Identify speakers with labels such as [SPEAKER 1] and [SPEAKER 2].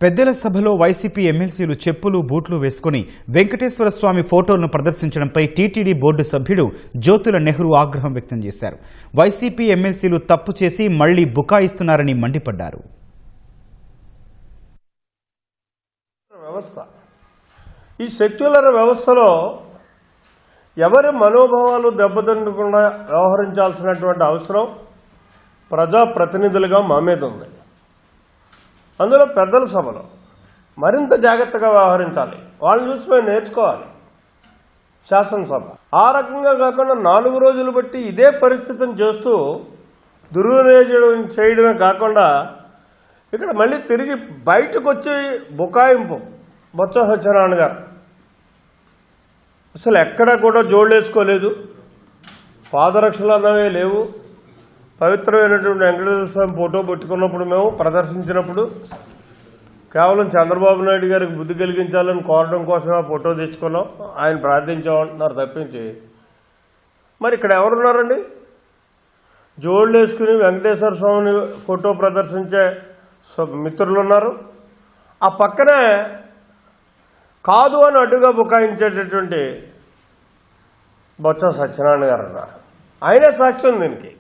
[SPEAKER 1] పెద్దల సభలో వైసీపీ ఎమ్మెల్సీలు చెప్పులు బూట్లు వేసుకుని వెంకటేశ్వర స్వామి ఫోటోలను ప్రదర్శించడంపై టీటీడీ బోర్డు సభ్యుడు జ్యోతుల నెహ్రూ ఆగ్రహం వ్యక్తం చేశారు. వైసీపీ ఎమ్మెల్సీలు తప్పు చేసి మళ్లీ బుకాయిస్తున్నారని మండిపడ్డారు.
[SPEAKER 2] ఈ సెక్యులర్ వ్యవస్థలో ఎవరి మనోభావాలు దెబ్బతింటకుండా వ్యవహరించాల్సినటువంటి అవసరం ప్రజాప్రతినిధులుగా మా మీద ఉంది. అందులో పెద్దల సభలో మరింత జాగ్రత్తగా వ్యవహరించాలి. వాళ్ళని చూసి మేము నేర్చుకోవాలి. శాసనసభ ఆ రకంగా కాకుండా 4 రోజులు బట్టి ఇదే పరిస్థితిని చేస్తూ దుర్వినియోగం చేయడమే కాకుండా ఇక్కడ మళ్ళీ తిరిగి బయటకు వచ్చి బుకాయింపు. బొత్స సత్యనారాయణ గారు అసలు ఎక్కడా కూడా జోళ్ళేసుకోలేదు. పాదరక్షలు అన్నవే లేవు. పవిత్రమైనటువంటి వెంకటేశ్వర స్వామి ఫోటో పెట్టుకున్నప్పుడు మేము ప్రదర్శించినప్పుడు కేవలం చంద్రబాబు నాయుడు గారికి బుద్ధి కలిగించాలని కోరడం కోసం ఆ ఫోటో తెచ్చుకున్నాం. ఆయన ప్రార్థించామంటున్నారు తప్పించి మరి ఇక్కడ ఎవరున్నారండి? జోళ్ళు వేసుకుని వెంకటేశ్వర స్వామిని ఫోటో ప్రదర్శించే మిత్రులు ఉన్నారు. ఆ పక్కనే కాదు అని అడ్డుగా బుకాయించేటటువంటి బొత్స సత్యనారాయణ గారు ఉన్నారు. ఆయనే సాక్ష్యం దీనికి.